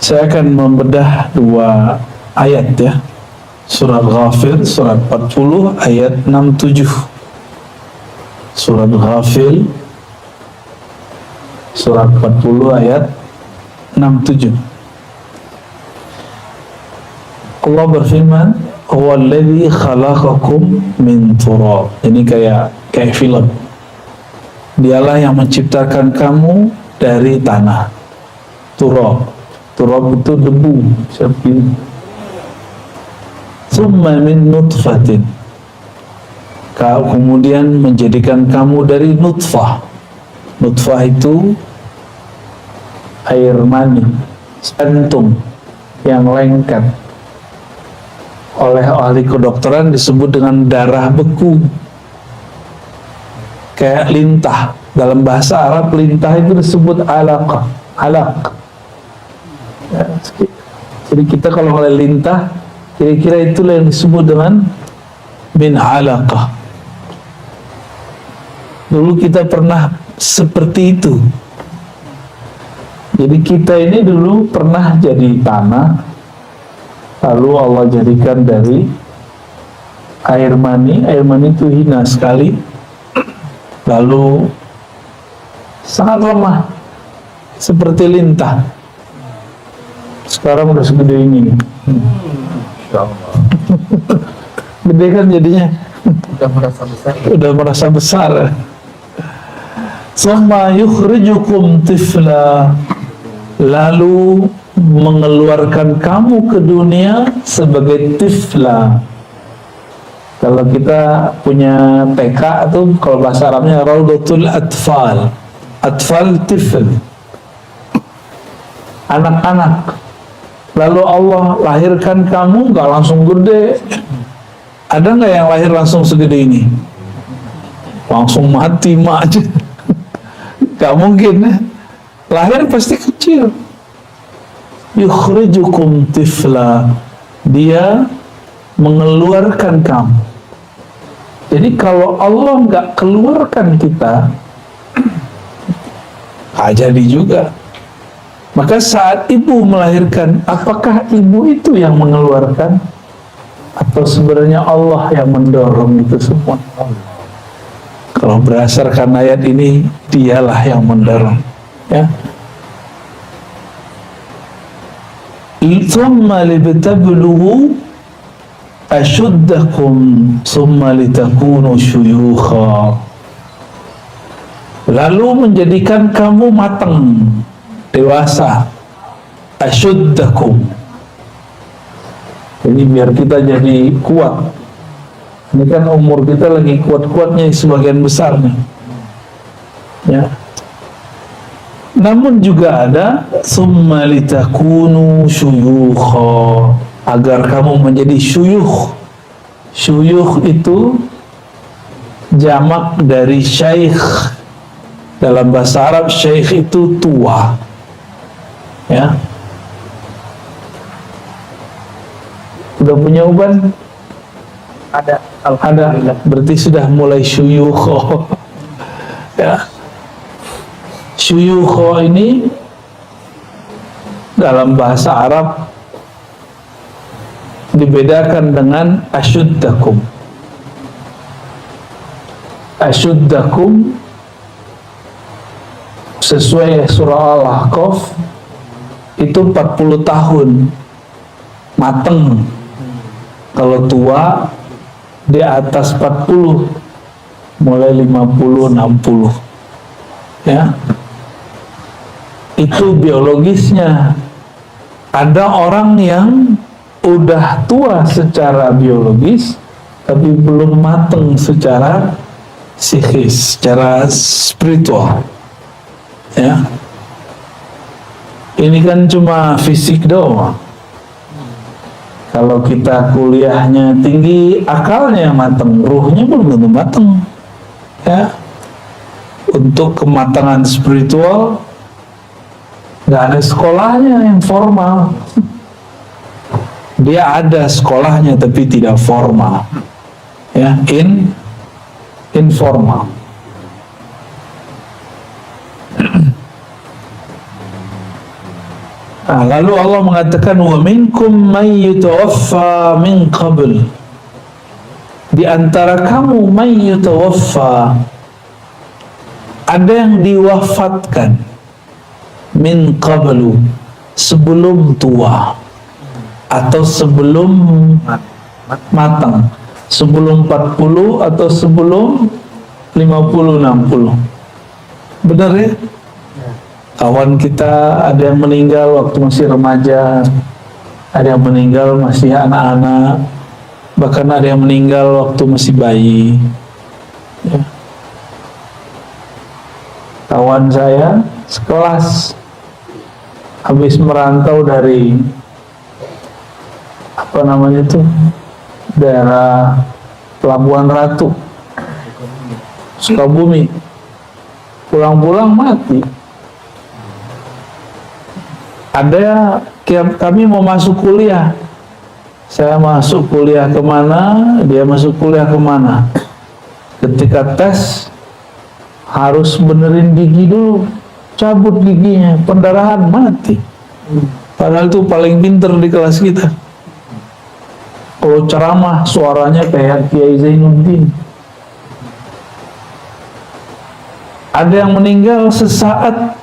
Saya akan membedah dua ayat ya. Surat Ghafir, surat 40 ayat 67. Surat Ghafir, surat 40 ayat 67. Allah berfirman, "Huwallazi khalaqakum min turab." Ini kayak film. Dialah yang menciptakan kamu dari tanah. Turab. Turab itu debu. Seperti Tsumma min nutfatin. Kemudian menjadikan kamu dari nutfah. Nutfah itu air mani, sperma yang lengket. Oleh ahli kedokteran disebut dengan darah beku, kayak lintah. Dalam bahasa Arab lintah itu disebut alaqah, alaq ya, jadi kita kalau ngelihat lintah kira-kira itulah yang disebut dengan min alaqah. Dulu kita pernah seperti itu. Jadi kita ini dulu pernah jadi tanah, lalu Allah jadikan dari air mani. Air mani itu hina sekali, lalu sangat lemah seperti lintah. Sekarang udah segede ini. Gede kan jadinya. Udah merasa besar. Udah merasa besar. Summa yukhrijukum tifla, lalu mengeluarkan kamu ke dunia sebagai tifla. Kalau kita punya TK tuh, kalau bahasa Arabnya Raudatul Atfal. Atfal tifl, anak-anak. Lalu Allah lahirkan kamu, gak langsung gede. Ada nggak yang lahir langsung segede ini? Langsung mati aja. Gak mungkin. Lahir pasti kecil. Yukhrijukum tifla, dia mengeluarkan kamu. Jadi kalau Allah nggak keluarkan kita, nggak jadi juga. Maka saat ibu melahirkan, apakah ibu itu yang mengeluarkan, atau sebenarnya Allah yang mendorong itu semua? Kalau berdasarkan ayat ini, dialah yang mendorong. Ya. Thumma libtablughu ashuddakum thumma litakunu syuyukha. Lalu menjadikan kamu matang, dewasa. Ashuddakum. Jadi biar kita jadi kuat. Ini kan umur kita lagi kuat-kuatnya sebagian besar nih. Ya. Namun juga ada summa litakunu syuyukha, agar kamu menjadi syuyukh. Syuyukh itu jamak dari syaikh. Dalam bahasa Arab syaikh itu tua. Ya. Udah punya uban? Ada. Ada. Berarti sudah mulai syuyukh. Ya. Syuyukh ini dalam bahasa Arab dibedakan dengan asyuddakum. Asyuddakum sesuai surah Al-Ahqaf itu 40 tahun mateng. Kalau tua di atas 40, mulai 50, 60. Ya. Itu biologisnya. Ada orang yang udah tua secara biologis tapi belum mateng secara psikis, secara spiritual. Ya. Ini kan cuma fisik doang. Kalau kita kuliahnya tinggi, akalnya mateng, ruhnya belum tentu mateng. Ya. Untuk kematangan spiritual nggak ada sekolahnya yang formal. Dia ada sekolahnya tapi tidak formal. Ya, informal. Nah, lalu Allah mengatakan wa minkum may yutawaffa min qabl. Di antara kamu may yutawaffa, ada yang diwafatkan min qablu, sebelum tua atau sebelum matang, sebelum 40 atau sebelum 50-60. Benar ya? Kawan kita ada yang meninggal waktu masih remaja, ada yang meninggal masih anak-anak, bahkan ada yang meninggal waktu masih bayi ya. Kawan saya sekelas habis merantau dari apa namanya itu, daerah Pelabuhan Ratu, Sukabumi, pulang-pulang mati. Ada kami mau masuk kuliah, saya masuk kuliah kemana, dia masuk kuliah kemana. Ketika tes harus benerin gigi dulu, cabut giginya, pendarahan, mati. Padahal itu paling pinter di kelas kita. Kalau ceramah suaranya kayak Kiai Zainuddin. Ada yang meninggal sesaat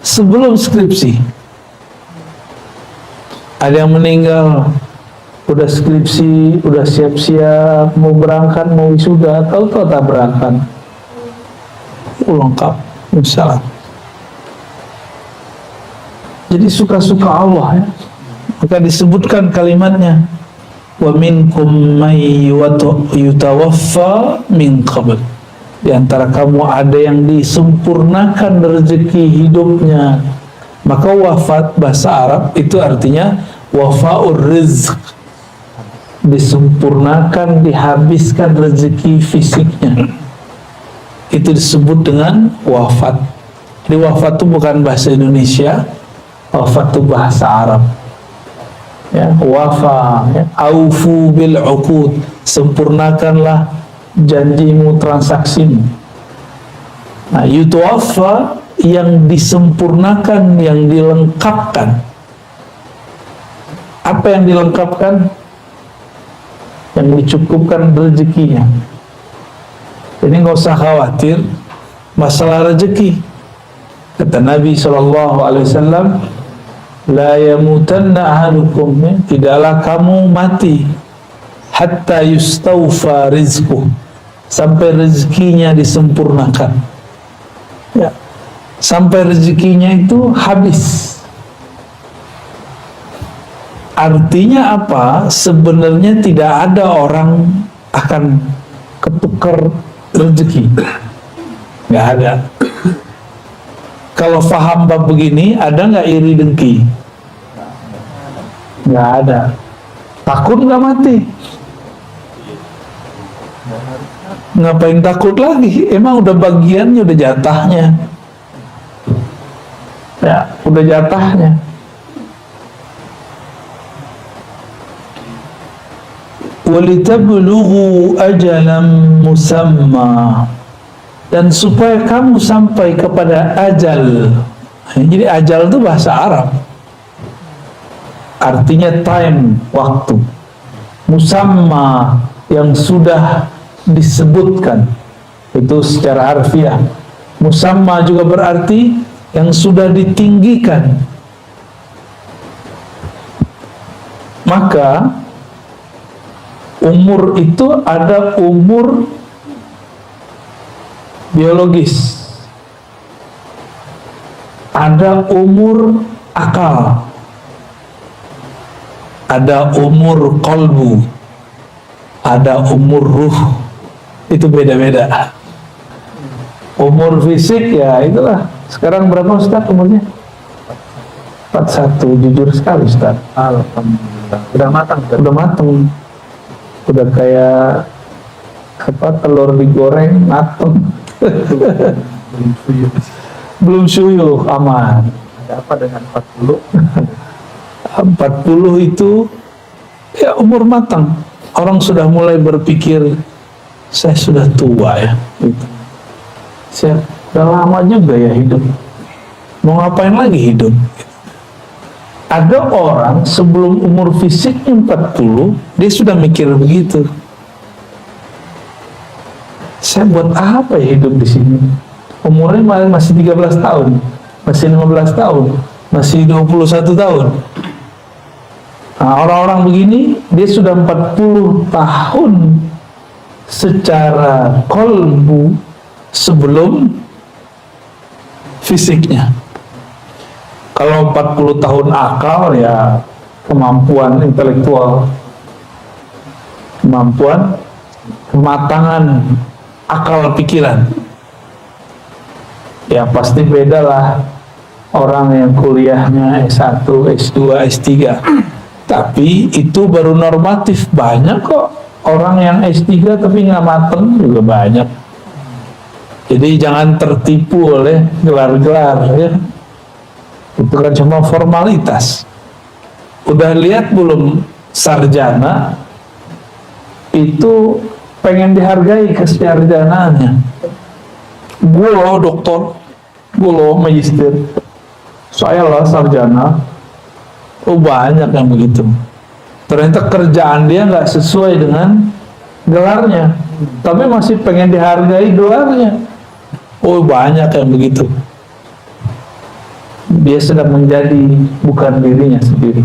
sebelum skripsi. Ada yang meninggal udah skripsi, udah siap-siap mau berangkat, mau wisuda, tahu-tahu tak berangkat. Lengkap, misalnya. Jadi suka-suka Allah ya. Maka disebutkan kalimatnya wa minkum may yutawaffa min qabl. Di antara kamu ada yang disempurnakan rezeki hidupnya. Maka wafat bahasa Arab itu artinya wafaur rizq, disempurnakan, dihabiskan rezeki fisiknya. Itu disebut dengan wafat. Jadi wafat itu bukan bahasa Indonesia, wafat itu bahasa Arab ya. Wafa ya. Aufu bil uqud, sempurnakanlah janjimu, transaksimu. Nah, yutawaffa yang disempurnakan, yang dilengkapkan. Apa yang dilengkapkan? Yang dicukupkan rezekinya. Jadi nggak usah khawatir masalah rezeki. Kata Nabi SAW, la yamutanna ahadukum, tidaklah kamu mati hatta yustawfa rizquh, sampai rezekinya disempurnakan ya. Sampai rezekinya itu habis. Artinya apa? Sebenarnya tidak ada orang akan ketukar rezeki, nggak ada. Kalau faham bab begini, ada nggak iri dengki? Nggak ada. Takut nggak mati? Ngapain takut lagi? Emang udah bagiannya, udah jatahnya. Ya, udah jatahnya. Walitablugu ajalan musamma, dan supaya kamu sampai kepada ajal. Jadi ajal itu bahasa Arab, artinya time, waktu. Musamma, yang sudah disebutkan, itu secara harfiah. Musamma juga berarti yang sudah ditinggikan. Maka umur itu ada umur biologis, ada umur akal, ada umur qalbu, ada umur ruh. Itu beda-beda. Umur fisik ya itulah. Sekarang berapa Ustaz umurnya? 41. Jujur sekali Ustaz. Alhamdulillah. Udah matang. Udah matang. Udah kayak apa, telur digoreng matang. Belum suyuk. Belum suyuk, aman. Ada apa dengan 40? 40 itu ya umur matang. Orang sudah mulai berpikir, saya sudah tua ya gitu. Saya udah lama juga ya hidup, mau ngapain lagi hidup. Ada orang sebelum umur fisiknya 40, dia sudah mikir begitu. Saya buat apa ya hidup di sini? Umurnya masih 13 tahun, masih 15 tahun, masih 21 tahun. Nah, orang-orang begini, dia sudah 40 tahun secara kolbu sebelum fisiknya. Kalau 40 tahun akal, ya kemampuan intelektual, kemampuan kematangan akal pikiran, ya pasti beda lah orang yang kuliahnya S1, S2, S3. Tapi itu baru normatif. Banyak kok orang yang S3 tapi nggak mateng juga banyak. Jadi jangan tertipu oleh gelar-gelar ya. Itu kan cuma formalitas. Udah lihat belum sarjana itu pengen dihargai kesarjanaannya. Gue loh doktor, gue loh magister, saya lah sarjana. Oh, banyak yang begitu. Ternyata kerjaan dia nggak sesuai dengan gelarnya, tapi masih pengen dihargai gelarnya. Oh, banyak yang begitu. Dia sedang menjadi bukan dirinya sendiri.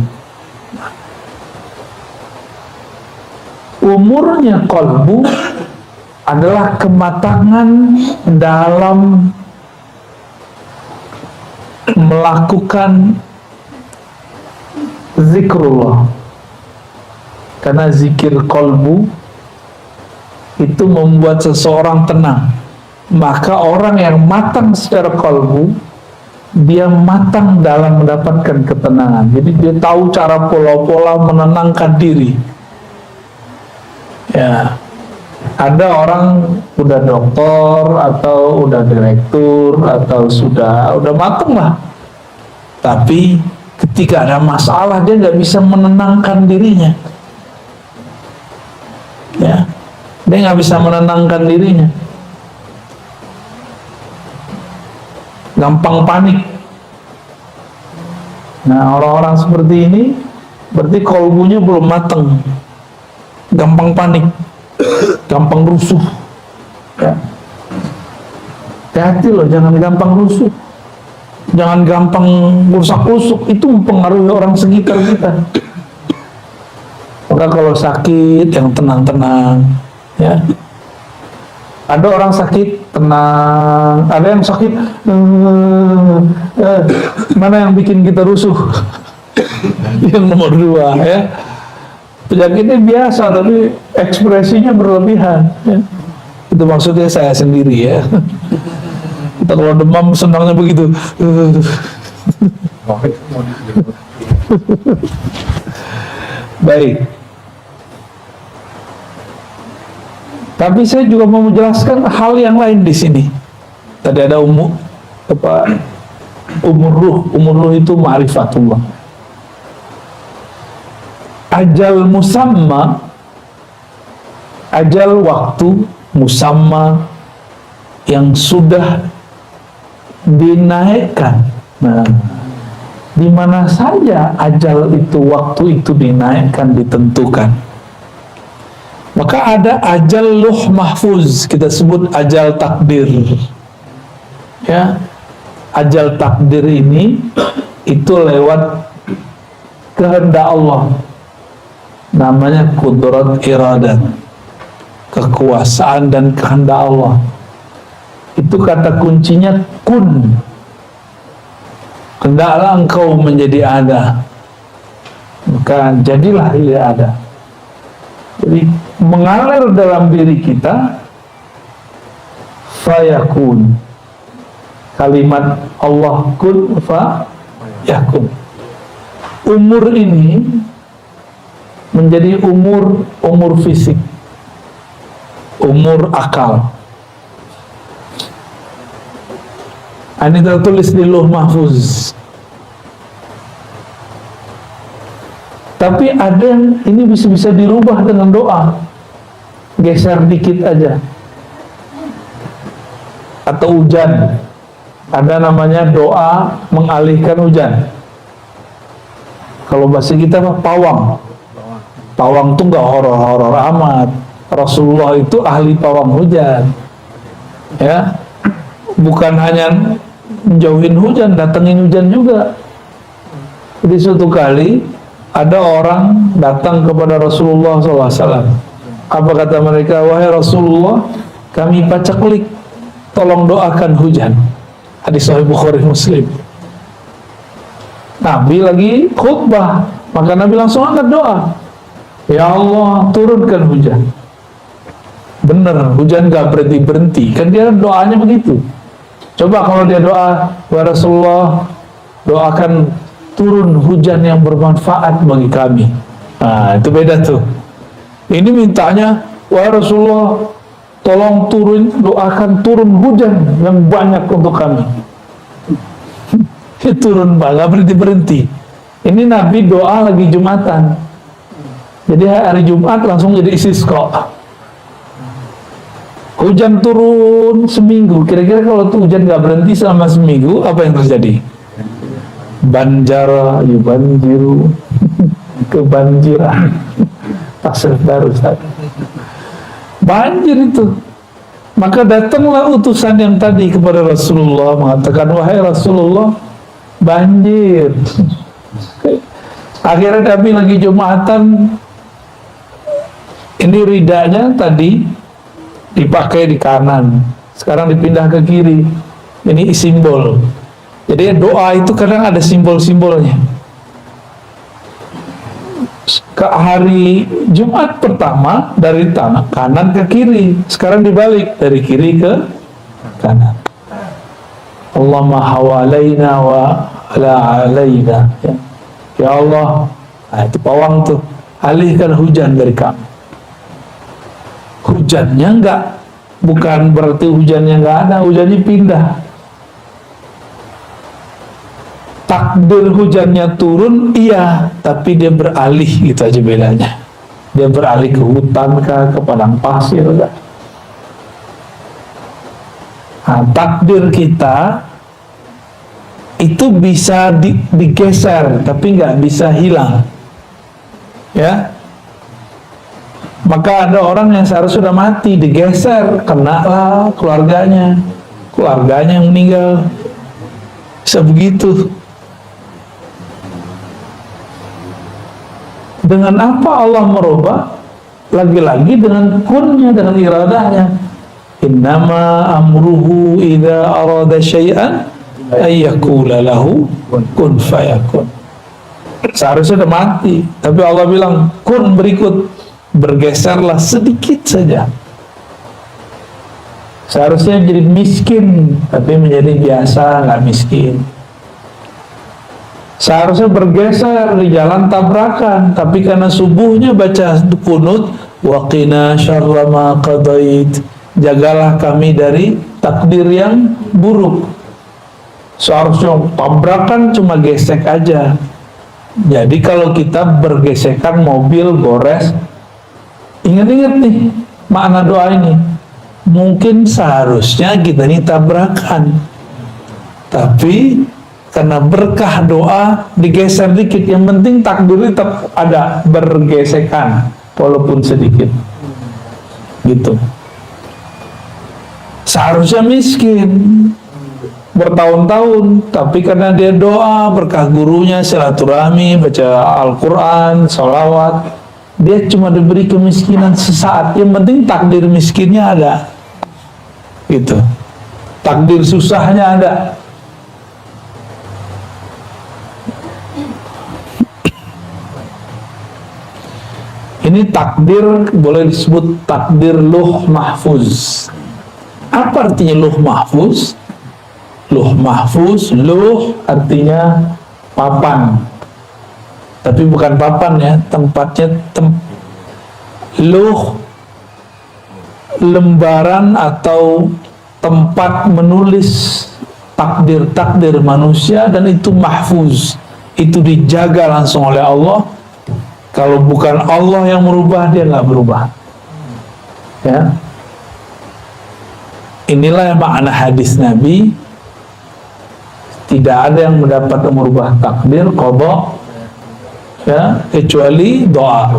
Umurnya kolbu adalah kematangan dalam melakukan zikrullah. Karena zikir kolbu itu membuat seseorang tenang. Maka orang yang matang secara kolbu, dia matang dalam mendapatkan ketenangan. Jadi dia tahu cara pola-pola menenangkan diri. Ya, ada orang udah doktor atau udah direktur atau sudah matang lah, tapi ketika ada masalah dia nggak bisa menenangkan dirinya. Ya, dia nggak bisa menenangkan dirinya, gampang panik. Nah, orang-orang seperti ini berarti kolbunya belum matang, gampang panik, gampang rusuh. Ya, hati-hati loh, jangan gampang rusuh, jangan gampang rusak-rusuk. Itu mempengaruhi orang sekitar kita. Maka kalau sakit yang tenang-tenang, ya. Ada orang sakit tenang, ada yang sakit mana yang bikin kita rusuh? Yang nomor 2, ya. Penyakitnya biasa tapi ekspresinya berlebihan, ya. Itu maksudnya saya sendiri, ya. Kita kalau demam senangnya begitu. Baik. Tapi saya juga mau menjelaskan hal yang lain di sini. Tadi ada umur ruh itu ma'rifatullah. Ajal musamma, ajal waktu musamma yang sudah dinaikkan. Nah, di mana saja ajal itu, waktu itu dinaikkan, ditentukan. Maka ada ajal luh mahfuz, kita sebut ajal takdir. Ya, ajal takdir ini itu lewat kehendak Allah. Namanya kudrat iradat, kekuasaan dan kehendak Allah. Itu kata kuncinya kun. Hendaklah engkau menjadi ada, maka jadilah ia ada. Jadi mengalir dalam diri kita fayakun, kalimat Allah kun fayakun. Umur ini menjadi umur fisik, umur akal. Ini tertulis di Lauh Mahfuz. Tapi ada yang ini bisa dirubah dengan doa, geser dikit aja, atau hujan. Ada namanya doa mengalihkan hujan. Kalau bahasa kita mah pawang. Pawang tuh nggak horor-horor amat. Rasulullah itu ahli pawang hujan. Ya, bukan hanya menjauhin hujan, datengin hujan juga. Jadi suatu kali ada orang datang kepada Rasulullah SAW. Apa kata mereka? Wahai Rasulullah, kami pacaklik, tolong doakan hujan. Hadis Sahih Bukhari Muslim. Nabi lagi khutbah, maka Nabi langsung angkat doa. Ya Allah, turunkan hujan. Bener, hujan gak berhenti-berhenti. Kan dia doanya begitu. Coba kalau dia doa, ya Rasulullah, doakan turun hujan yang bermanfaat bagi kami. Nah, itu beda tuh. Ini mintanya, wahai Rasulullah, tolong doakan turun hujan yang banyak untuk kami. Turun nggak berhenti-berhenti. Ini Nabi doa lagi Jumatan. Jadi hari Jumat langsung jadi istisqa. Hujan turun seminggu. Kira-kira kalau tuh hujan nggak berhenti selama seminggu, apa yang terjadi? Banjara yubanjiru, kebanjiran. Tafsir baru Ustaz. Banjir itu. Maka datanglah utusan yang tadi kepada Rasulullah mengatakan, wahai Rasulullah, banjir. Akhirnya Nabi lagi Jumatan, ini ridanya tadi dipakai di kanan, sekarang dipindah ke kiri. Ini simbol. Jadi doa itu kadang ada simbol-simbolnya. Ke hari Jumat pertama dari tanah kanan ke kiri, sekarang dibalik dari kiri ke kanan. Allahumma hawalaina wa la alaina. Ya Allah, nah itu pawang tuh, alihkan hujan dari kami. Hujannya bukan berarti hujannya nggak ada, hujannya pindah. Takdir hujannya turun, iya, tapi dia beralih, gitu aja bedanya. Dia beralih ke hutan kah, ke padang pasir kah. Nah, takdir kita itu bisa digeser, tapi nggak bisa hilang. Ya, maka ada orang yang seharusnya sudah mati, digeser, kena lah keluarganya yang meninggal. Bisa begitu. Dengan apa Allah merubah? Lagi-lagi dengan kunnya, dengan iradahnya. Innama amruhu idza arada syai'an ayyakula lahu kun fayakun. Seharusnya sudah mati, tapi Allah bilang kun, berikut, bergeserlah sedikit saja. Seharusnya jadi miskin, tapi menjadi biasa, nggak miskin. Seharusnya bergeser di jalan tabrakan, tapi karena subuhnya baca kunut, waqina syarra ma qadait, jagalah kami dari takdir yang buruk. Seharusnya tabrakan cuma gesek aja. Jadi kalau kita bergesekan mobil gores, ingat-ingat nih makna doa ini. Mungkin seharusnya kita ini tabrakan, tapi karena berkah doa digeser dikit. Yang penting takdir tetap ada, bergesekan walaupun sedikit, gitu. Seharusnya miskin bertahun-tahun, tapi karena dia doa, berkah gurunya, silaturahmi, baca Al-Quran, sholawat, dia cuma diberi kemiskinan sesaat. Yang penting takdir miskinnya ada, gitu. Takdir susahnya ada. Ini takdir boleh disebut takdir luh mahfuz. Apa artinya luh mahfuz? Luh mahfuz, luh artinya papan, tapi bukan papan ya, tempatnya luh, lembaran atau tempat menulis takdir-takdir manusia, dan itu mahfuz, itu dijaga langsung oleh Allah. Kalau bukan Allah yang merubah, dia nggak berubah. Ya, inilah makna hadis Nabi. Tidak ada yang mendapat merubah takdir, qada ya, kecuali doa.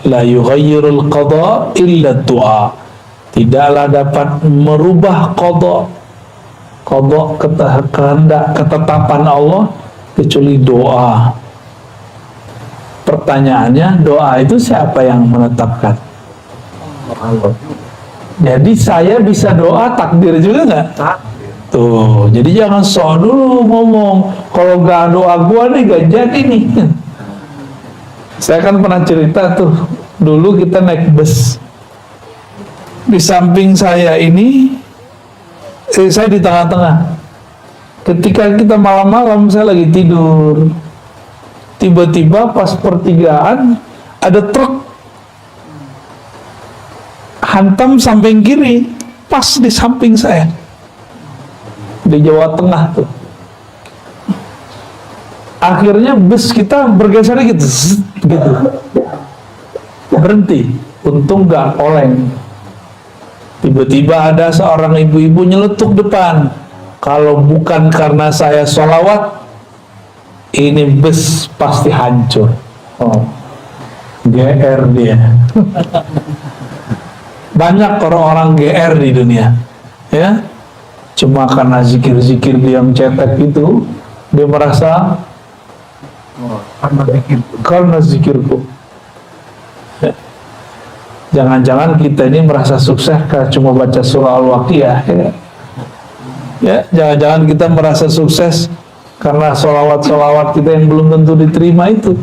La yughayyirul qada illa doa. Tidaklah dapat merubah qada kehendak ketetapan Allah kecuali doa. Pertanyaannya, doa itu siapa yang menetapkan? Allah. Jadi saya bisa doa, takdir juga nggak? Tuh, jadi jangan sok dulu ngomong, kalau gak doa gua nih gak jadi nih. Saya kan pernah cerita tuh, dulu kita naik bus, di samping saya ini, saya di tengah-tengah. Ketika kita malam-malam, saya lagi tidur, tiba-tiba pas pertigaan ada truk hantam samping kiri, pas di samping saya, di Jawa Tengah tuh. Akhirnya bus kita bergeser gitu, gitu, berhenti. Untung gak oleng. Tiba-tiba ada seorang ibu-ibu nyeletuk depan. Kalau bukan karena saya sholawat, ini bus pasti hancur. Oh, GR dia. Banyak orang-orang GR di dunia, ya. Cuma karena zikir-zikir dia yang cetek itu, dia merasa karena zikirku. Ya. Jangan-jangan kita ini merasa sukses karena cuma baca surah Al-Waqiah, ya. Ya, jangan-jangan kita merasa sukses karena sholawat-sholawat kita yang belum tentu diterima itu,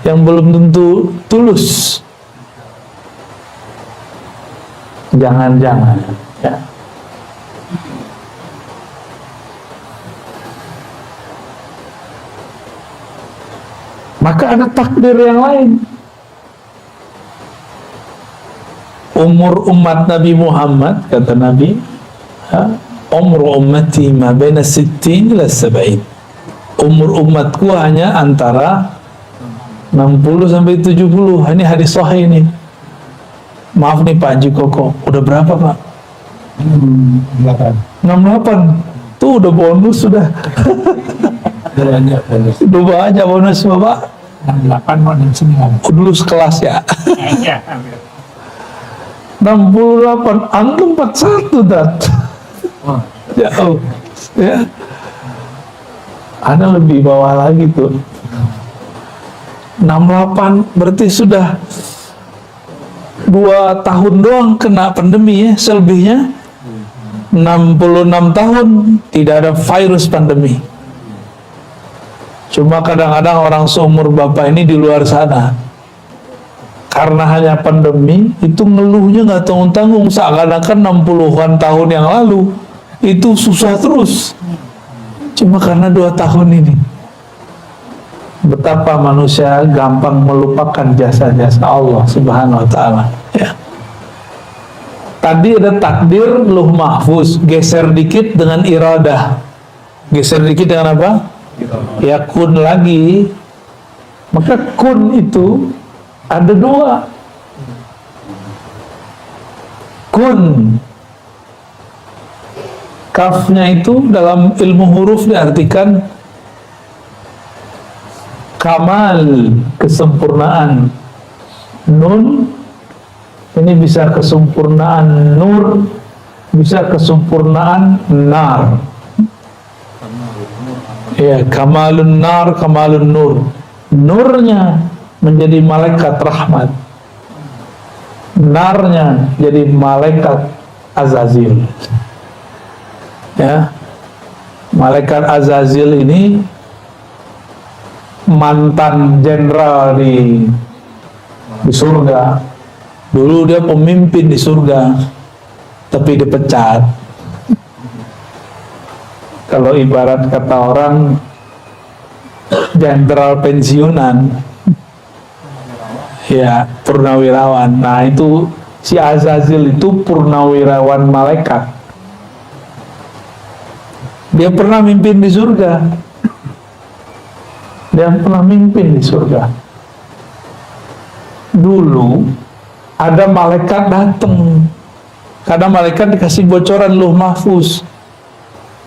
yang belum tentu tulus. Jangan-jangan, ya. Maka ada takdir yang lain. Umur umat Nabi Muhammad, kata Nabi, umur ummati ma baina 60 ila 70. Umur umatku hanya antara 60 sampai 70. Ini hadis sahih ini. Maaf nih Pak Haji Koko, udah berapa Pak? 68. Tuh udah bonus sudah. Udah banyak bonus Bapak. 68 mau 69. Dulu sekelas ya. 68, antum 41 dat. Jauh, ya. Ada lebih bawah lagi tuh. 68 berarti sudah 2 tahun doang kena pandemi, ya. Selebihnya 66 tahun tidak ada virus pandemi. Cuma kadang-kadang orang seumur bapak ini di luar sana, karena hanya pandemi itu ngeluhnya nggak tanggung-tanggung, seakan-akan 60-an tahun yang lalu itu susah terus. Cuma karena 2 tahun ini. Betapa manusia gampang melupakan jasa-jasa Allah Subhanahu wa ta'ala, ya. Tadi ada takdir, lauh mahfuz, geser dikit dengan iradah. Geser dikit dengan apa? Ya kun lagi. Maka kun itu ada 2. Kun, kafnya itu dalam ilmu huruf diartikan kamal, kesempurnaan. Nun ini bisa kesempurnaan nur, bisa kesempurnaan nar. Ya, kamalun nar, kamalun nur. Nurnya menjadi malaikat rahmat, narnya jadi malaikat Azazil. Ya, malaikat Azazil ini mantan jenderal di surga. Dulu dia pemimpin di surga, tapi dipecat. Kalau ibarat kata orang, jenderal pensiunan, ya purnawirawan. Nah itu si Azazil itu purnawirawan malaikat. Dia pernah mimpin di surga. Dia pernah mimpin di surga. Dulu ada malaikat datang. Kadang malaikat dikasih bocoran lauh mahfuz.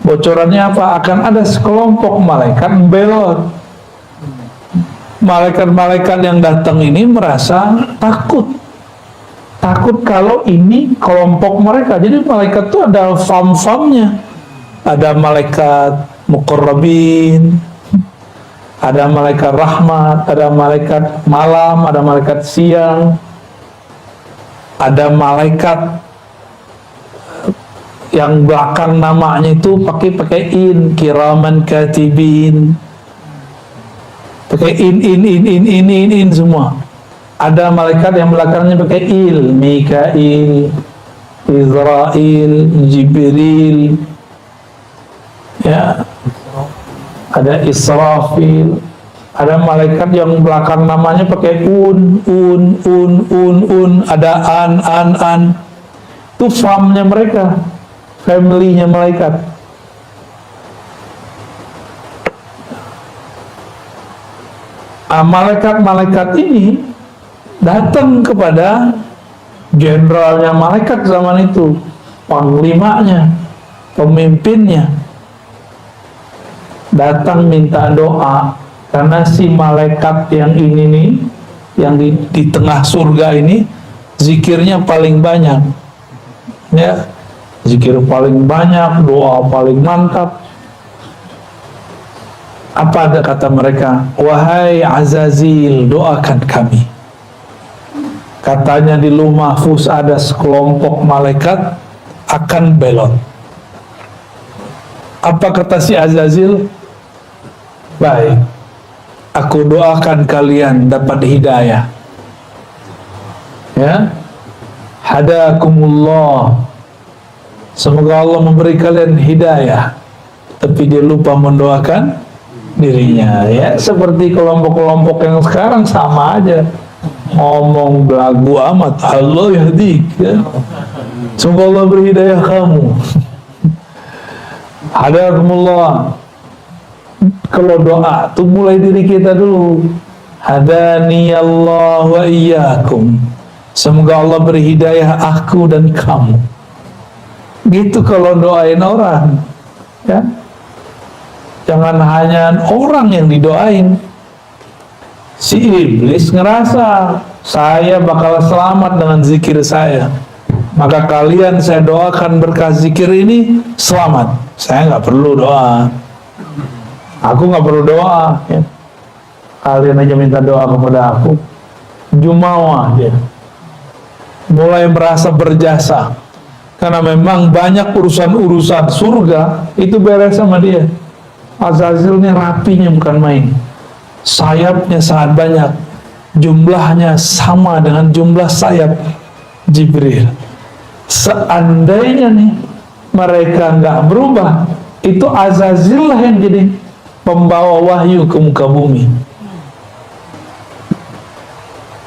Bocorannya apa? Akan ada sekelompok malaikat belot. malaikat-malaikat yang datang ini merasa takut kalau ini kelompok mereka. Jadi malaikat itu ada fam-famnya, ada malaikat muqarrabin, ada malaikat rahmat, ada malaikat malam, ada malaikat siang, ada malaikat yang belakang namanya itu pakai in, kiraman katibin, pakai in semua. Ada malaikat yang belakangnya pakai il, Mikail, Israel, Jibril, ya, ada Israfil. Ada malaikat yang belakang namanya pakai un, ada an. Itu famnya mereka, family-nya malaikat. Malaikat-malaikat ini datang kepada jenderalnya malaikat zaman itu, panglimanya, pemimpinnya, datang minta doa karena si malaikat yang ini nih, yang di tengah surga ini, zikirnya paling banyak, ya, zikir paling banyak, doa paling mantap. Apa ada kata mereka? Wahai Azazil, doakan kami. Katanya di Lauh Mahfuz ada sekelompok malaikat akan belot. Apa kata si Azazil? Baik, aku doakan kalian dapat hidayah. Ya, hadakumullah. Semoga Allah memberi kalian hidayah. Tapi dia lupa mendoakan dirinya. Ya, seperti kelompok-kelompok yang sekarang sama aja. Ngomong belagu amat, Allah yahdik, ya. Semoga Allah beri hidayah kamu. Hadakumullah. Kalau doa tuh mulai diri kita dulu. Hadani Allah wa iyyakum. Semoga Allah beri hidayah aku dan kamu. Gitu kalau doain orang, ya. Jangan hanya orang yang didoain. Si iblis ngerasa saya bakal selamat dengan zikir saya, maka kalian saya doakan berkah zikir ini selamat. Saya nggak perlu doa, aku nggak perlu doa, ya. Kalian aja minta doa kepada aku. Jumawa dia mulai merasa berjasa karena memang banyak urusan-urusan surga itu beres sama dia. Azazilnya rapinya bukan main, sayapnya sangat banyak, jumlahnya sama dengan jumlah sayap Jibril. Seandainya nih mereka nggak berubah, itu Azazil lah yang jadi pembawa wahyu ke muka bumi.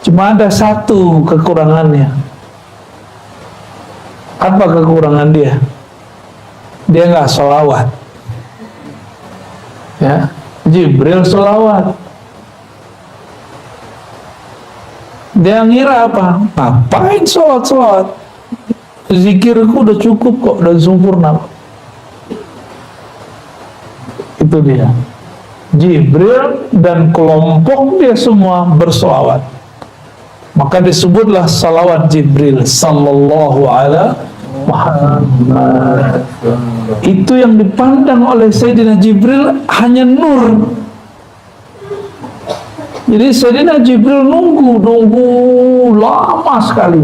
Cuma ada satu kekurangannya. Apa kekurangan dia? Dia nggak sholawat. Ya, Jibril sholawat. Dia ngira apa? Ngapain sholat? Zikirku udah cukup kok, udah sempurna. Itu dia. Jibril dan kelompok dia semua bersolawat. Maka disebutlah salawat Jibril sallallahu alaihi Muhammad. Itu yang dipandang oleh Sayyidina Jibril hanya nur. Jadi Sayyidina Jibril nunggu lama sekali,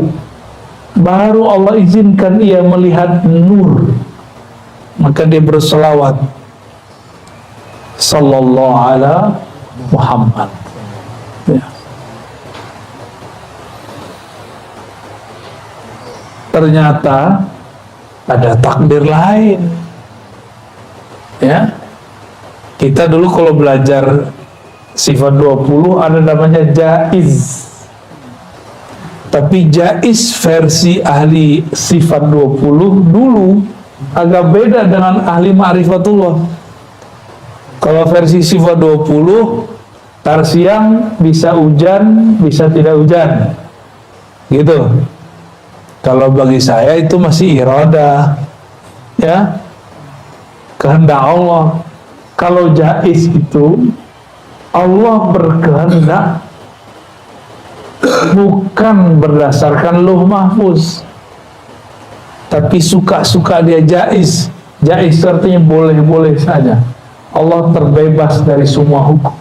baru Allah izinkan ia melihat nur. Maka dia berselawat sallallahu alaihi Muhammad, ya. Ternyata ada takdir lain, ya. Kita dulu kalau belajar sifat 20 ada namanya jaiz. Tapi jaiz versi ahli sifat 20 dulu agak beda dengan ahli ma'rifatullah. Kalau versi sifat 20 tar siang bisa hujan, bisa tidak hujan, gitu. Kalau bagi saya itu masih iradah, ya, kehendak Allah. Kalau jaiz itu Allah berkehendak bukan berdasarkan lauh mahfuz, tapi suka-suka dia jaiz. Jaiz artinya boleh-boleh saja. Allah terbebas dari semua hukum.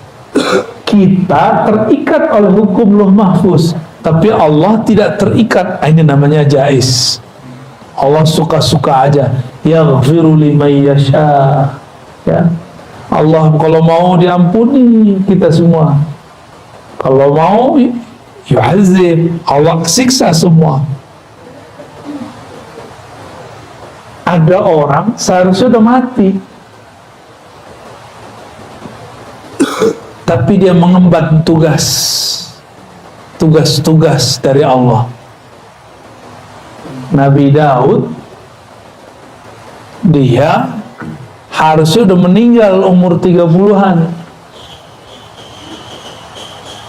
Kita terikat oleh hukum lauh mahfuz, tapi Allah tidak terikat. Ini namanya jaiz. Allah suka-suka aja. Yaghfiru liman yasha. Ya. Allah kalau mau diampuni kita semua. Kalau mau yu'adzib, Allah siksa semua. Ada orang seharusnya udah mati, tapi dia mengemban tugas-tugas dari Allah. Nabi Daud, dia harusnya udah meninggal umur 30-an.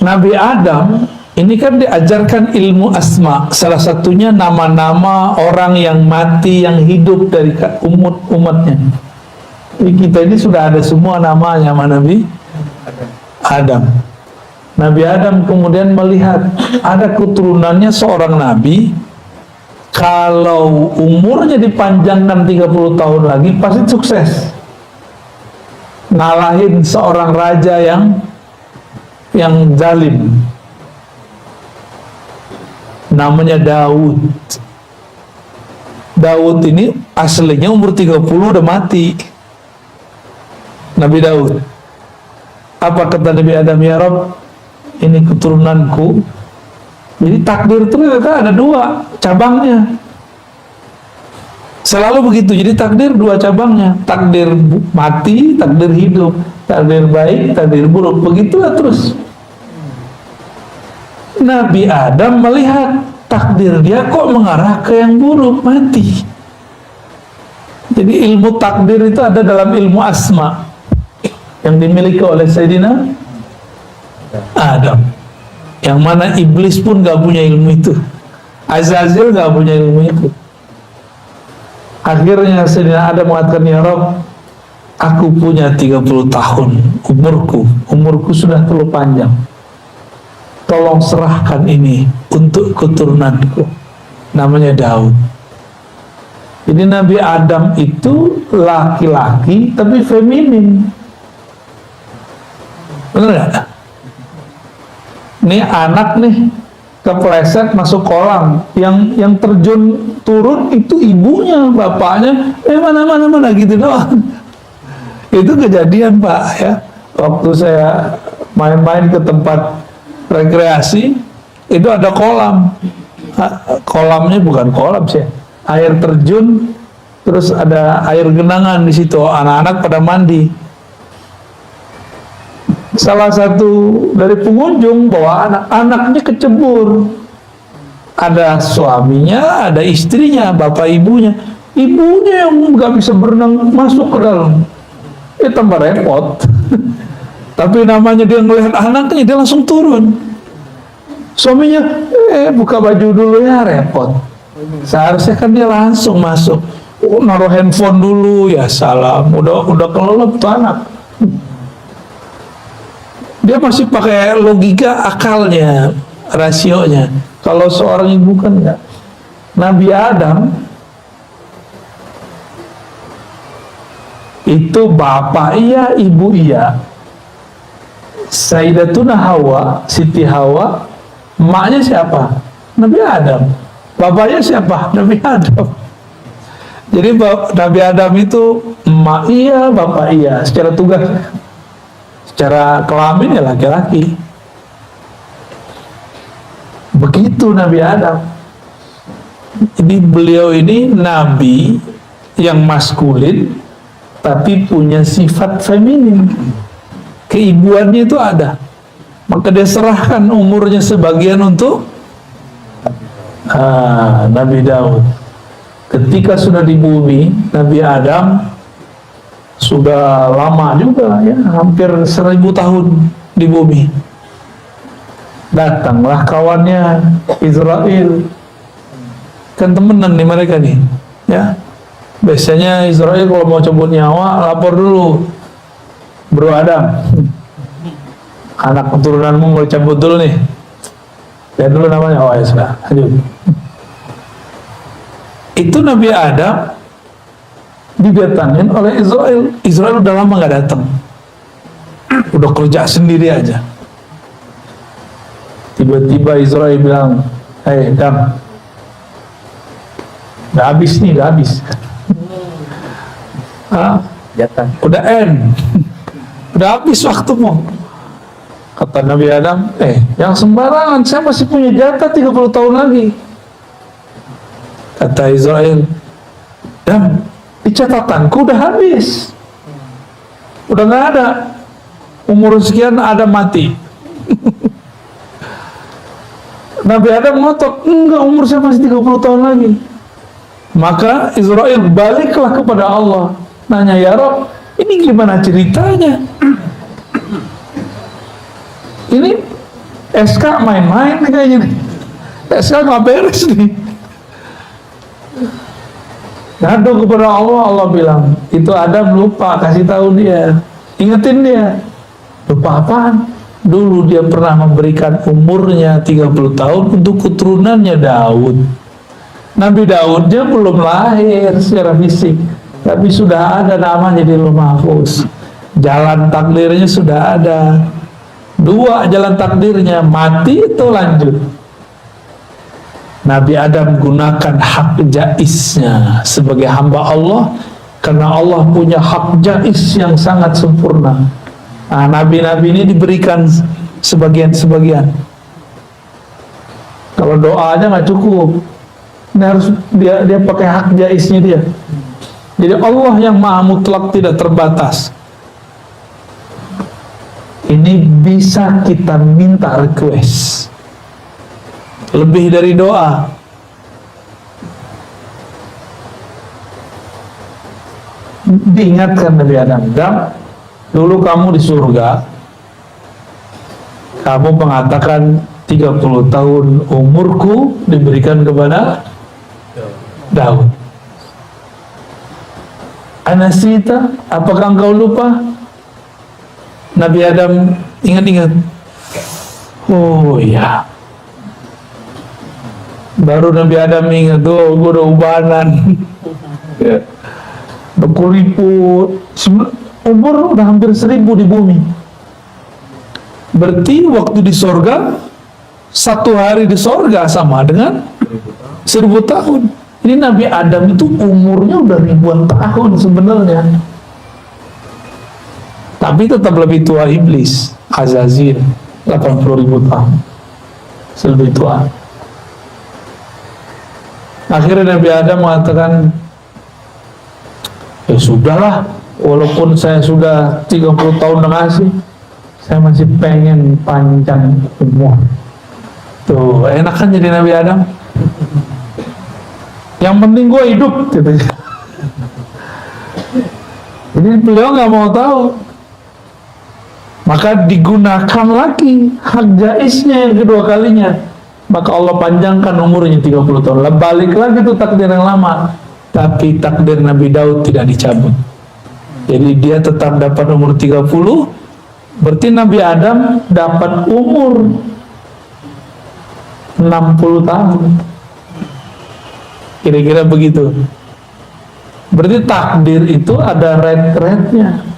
Nabi Adam ini kan diajarkan ilmu asma, salah satunya nama-nama orang yang mati, yang hidup dari umatnya. Jadi kita ini sudah ada semua namanya sama Nabi Adam. Nabi Adam kemudian melihat ada keturunannya seorang nabi, kalau umurnya dipanjangkan 30 tahun lagi pasti sukses, ngalahin seorang raja yang zalim, namanya Daud. Daud ini aslinya umur 30 udah mati. Nabi Daud. Apa kata Nabi Adam? Ya Rabb, ini keturunanku. Jadi takdir itu kan ada dua cabangnya. Selalu begitu. Jadi takdir dua cabangnya. Takdir mati, takdir hidup. Takdir baik, takdir buruk. Begitulah terus. Nabi Adam melihat takdir dia kok mengarah ke yang buruk, mati. Jadi ilmu takdir itu ada dalam ilmu asma yang dimiliki oleh Sayyidina Adam, yang mana iblis pun gak punya ilmu itu, Azazil gak punya ilmu itu. Akhirnya Sayyidina Adam mengatakan, ya Rabb, aku punya 30 tahun umurku sudah terlalu panjang, tolong serahkan ini untuk keturunanku, namanya Daud. Jadi Nabi Adam itu laki-laki tapi feminin, benar gak? Ini anak nih kepleset masuk kolam, yang terjun turun itu ibunya, bapaknya mana gitu doang. Itu kejadian Pak ya, waktu saya main-main ke tempat rekreasi, itu ada kolam. Kolamnya bukan kolam sih, air terjun, terus ada air genangan di situ, anak-anak pada mandi. Salah satu dari pengunjung bawa anak-anaknya kecebur. Ada suaminya, ada istrinya, bapak ibunya. Ibunya yang nggak bisa berenang masuk ke dalam. Tambah repot. Tapi namanya dia ngelihat anaknya, dia langsung turun. Suaminya, buka baju dulu ya, repot. Seharusnya kan dia langsung masuk. Naruh handphone dulu, ya salam. Udah kelelep tuh anak. Dia masih pakai logika akalnya, rasionya. Kalau seorang ibu kan enggak. Nabi Adam itu bapak iya, ibu iya. Sayyidatuna Hawa, Siti Hawa, emaknya siapa? Nabi Adam. Bapaknya siapa? Nabi Adam. Jadi Nabi Adam itu emak iya, bapak iya, secara tugas. Secara kelamin ya laki-laki. Begitu Nabi Adam. Jadi beliau ini nabi yang maskulin tapi punya sifat feminin. Keibuannya itu ada. Maka dia serahkan umurnya sebagian untuk Nabi Daud. Ketika sudah di bumi, Nabi Adam sudah lama juga ya, hampir 1000 tahun di bumi. Datanglah kawannya Israel, kan temenan nih mereka nih ya. Biasanya Israel kalau mau cabut nyawa lapor dulu, Bro Adam, anak keturunanmu mau cabut dulu nih. Lihat dulu namanya. Oh ya sudah, lanjut. Itu Nabi Adam didatangin oleh Israel. Israel udah lama nggak datang, udah kerja sendiri aja. Tiba-tiba Israel bilang, "Hei Adam, udah habis nih, udah habis." Jatah. Udah end, udah habis waktumu. Kata Nabi Adam, yang sembarangan, saya masih punya jatah 30 tahun lagi. Kata Israel, dan di catatanku udah habis, udah nggak ada, umur sekian Adam mati. Nabi Adam ngotot, enggak, umur saya masih 30 tahun lagi. Maka Israel baliklah kepada Allah, nanya, ya Rob, ini gimana ceritanya? Ini SK main-main kayaknya nih. SK nggak beres nih. Ngadu kepada Allah, Allah bilang, itu Adam lupa, kasih tahu dia, ingetin dia. Lupa apaan? Dulu dia pernah memberikan umurnya 30 tahun untuk keturunannya Daud. Nabi Daudnya belum lahir secara fisik, tapi sudah ada namanya di Lauh Mahfuz. Jalan takdirnya sudah ada. Dua jalan takdirnya, mati itu lanjut. Nabi Adam gunakan hak jaiznya sebagai hamba Allah, karena Allah punya hak jaiz yang sangat sempurna. Nah, nabi-nabi ini diberikan sebagian-sebagian. Kalau doanya nggak cukup, ini harus dia pakai hak jaiznya dia. Jadi Allah yang maha mutlak, tidak terbatas. Ini bisa kita minta request lebih dari doa. Diingatkan Nabi Adam, dulu kamu di surga, kamu mengatakan 30 tahun umurku diberikan kepada Daud. Anasita, apakah engkau lupa? Nabi Adam ingat-ingat. Oh ya. Baru Nabi Adam ingat, oh gue udah ubanan. Ya. Berkuriput. Umur udah hampir 1000 di bumi. Berarti waktu di sorga, 1 hari di sorga sama dengan 1000 tahun. Ini Nabi Adam itu umurnya udah ribuan tahun sebenarnya. Tapi tetap lebih tua iblis, Azazil, 80.000 tahun. Lebih tua. Akhirnya Nabi Adam mengatakan, ya sudahlah, walaupun saya sudah 30 tahun ngasih, saya masih pengen panjang umur. Tuh, enak kan jadi Nabi Adam? Yang penting gue hidup, gitu. Jadi beliau nggak mau tahu. Maka digunakan lagi hak jaiznya yang kedua kalinya. Maka Allah panjangkan umurnya 30 tahun. Balik lagi tuh takdir yang lama. Tapi takdir Nabi Daud tidak dicabut. Jadi dia tetap dapat umur 30. Berarti Nabi Adam dapat umur 60 tahun. Kira-kira begitu. Berarti takdir itu ada rate-rate-nya.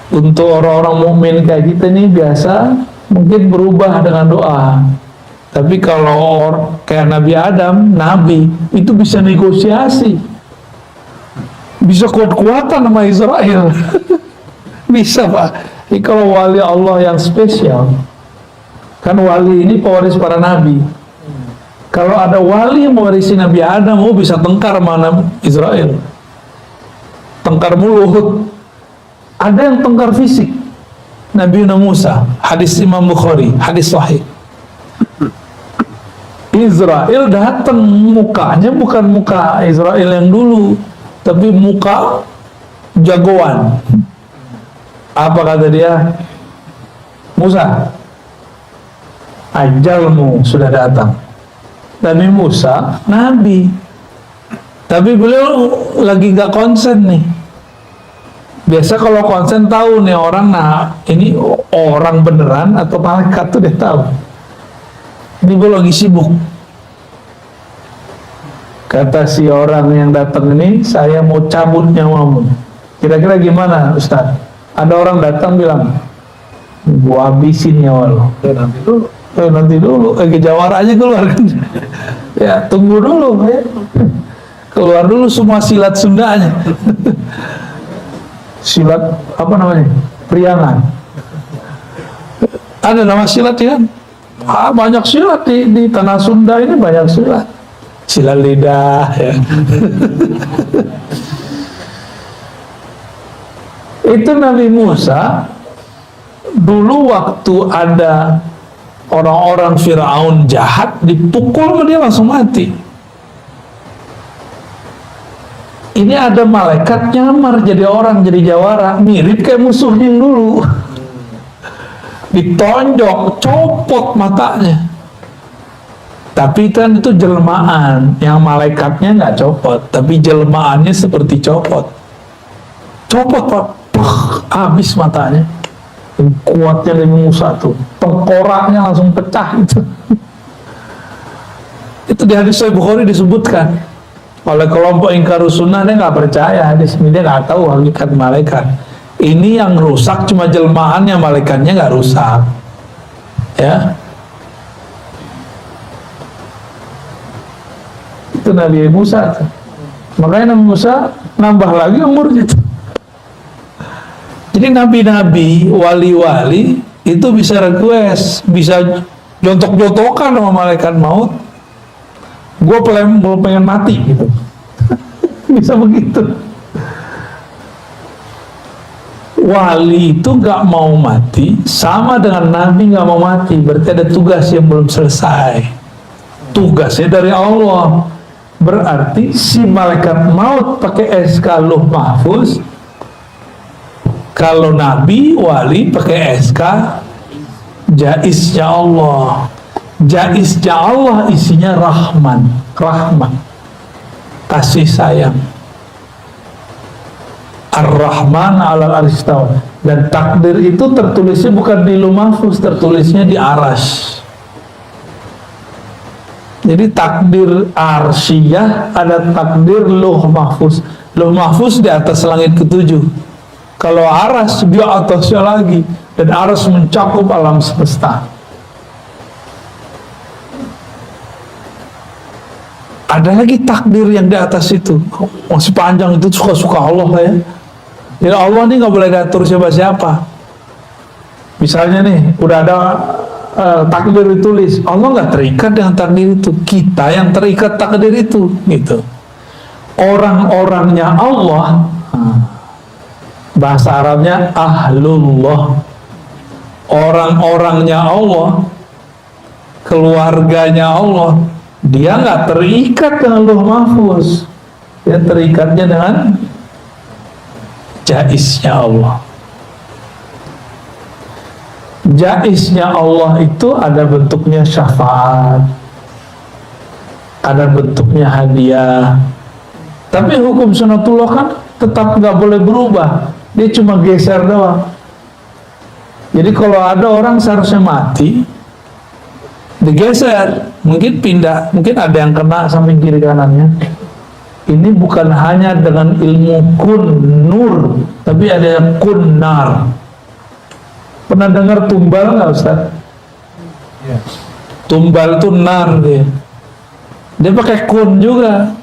Untuk orang-orang mukmin kayak kita nih biasa mungkin berubah dengan doa. Tapi kalau kayak Nabi Adam, Nabi itu bisa negosiasi, bisa kuat-kuatan sama Israel. Bisa Pak. Ini kalau wali Allah yang spesial, kan wali ini pewaris para nabi. Kalau ada wali yang mewarisi Nabi Adam, bisa tengkar sama Israel, tengkar mulut. Ada yang tengkar fisik, Nabi Musa, hadis Imam Bukhari, hadis sahih. Israel datang, mukanya bukan muka Israel yang dulu, tapi muka jagoan. Apa kata dia? Musa, ajalmu sudah datang. Nabi Musa, Nabi. Tapi beliau lagi gak konsen nih. Biasa kalau konsen tahu nih orang, nah ini orang beneran atau malaikat tuh dia tahu. Ini gue lagi sibuk. Kata si orang yang datang ini, saya mau cabut nyawamu. Kira-kira gimana Ustaz? Ada orang datang bilang, gua habisin nyawa lo. Nanti dulu, kejawarannya keluar kan. Ya tunggu dulu ya. Keluar dulu semua silat Sundanya. Silat apa namanya? Priangan. Ada nama silat ya? Banyak silat di tanah Sunda ini, banyak silat. Silat lidah ya. Itu Nabi Musa dulu waktu ada orang-orang Firaun jahat dipukul dia langsung mati. Ini ada malaikat nyamar jadi orang, jadi jawara, mirip kayak musuhnya yang dulu. Ditonjok, copot matanya. Tapi kan itu jelmaan, yang malaikatnya nggak copot, tapi jelmaannya seperti copot. Copot Pak, habis matanya. Kuatnya Nabi Musa tuh, tengkoraknya langsung pecah itu. Itu di hadis Sahih Bukhari disebutkan oleh kelompok ingkarus sunnah, dia nggak percaya hadis ini, dia nggak tahu hakikat malaikat. Ini yang rusak cuma jelmaannya, malaikatnya nggak rusak. Ya, itu Nabi Musa tuh. Makanya Nabi Musa nambah lagi umurnya tuh. Jadi nabi-nabi, wali-wali itu bisa request, bisa jontok-jontokan sama malaikat maut. Gue pengen mati gitu. Bisa begitu. Wali itu gak mau mati sama dengan nabi gak mau mati. Berarti ada tugas yang belum selesai. Tugasnya dari Allah. Berarti si malaikat maut pakai SK Lauh Mahfuz. Kalau nabi, wali pakai SK Jaiznya Allah. Jaiznya Allah isinya rahman, rahmat, kasih sayang. Ar-Rahman alal arsy istawa. Dan takdir itu tertulisnya bukan di Lauh Mahfuz, tertulisnya di Arasy. Jadi takdir arsyiyah, ada takdir Lauh Mahfuz. Lauh Mahfuz di atas langit ketujuh. Kalau Arasy di atasnya lagi, dan Arasy mencakup alam semesta. Ada lagi takdir yang di atas itu, masih panjang, itu suka-suka Allah ya. Jadi Allah ini nggak boleh diatur siapa-siapa. Misalnya nih, udah ada takdir ditulis, Allah nggak terikat dengan takdir itu, kita yang terikat takdir itu, gitu. Orang-orangnya Allah, bahasa Arabnya ahlullah, orang-orangnya Allah, keluarganya Allah, dia nggak terikat dengan Lauh Mahfuz, dia terikatnya dengan jaiznya Allah. Jaiznya Allah itu ada bentuknya syafaat, ada bentuknya hadiah. Tapi hukum sunatullah kan tetap nggak boleh berubah, dia cuma geser doang. Jadi kalau ada orang seharusnya mati, digeser, mungkin pindah, mungkin ada yang kena samping kiri kanannya. Ini bukan hanya dengan ilmu kun nur, tapi ada yang kun nar. Pernah dengar tumbal nggak Ustaz? Ya. Tumbal itu nar dia. Dia pakai kun juga,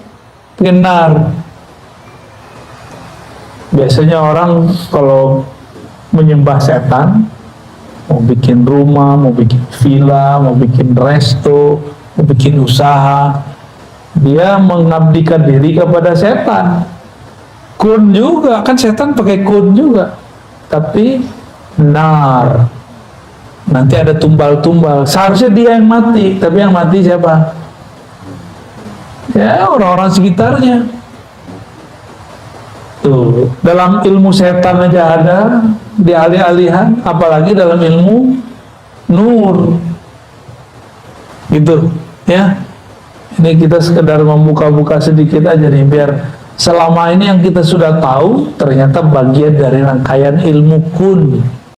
pakai nar. Biasanya orang kalau menyembah setan, mau bikin rumah, mau bikin villa, mau bikin resto, mau bikin usaha, dia mengabdikan diri kepada setan. Kun juga, kan setan pakai kun juga, tapi nar. Nanti ada tumbal-tumbal. Seharusnya dia yang mati, tapi yang mati siapa? Ya orang-orang sekitarnya. Tuh, dalam ilmu setan aja ada, di alih-alihan, apalagi dalam ilmu nur. Gitu, ya. Ini kita sekedar membuka-buka sedikit aja nih, biar selama ini yang kita sudah tahu ternyata bagian dari rangkaian ilmu kun.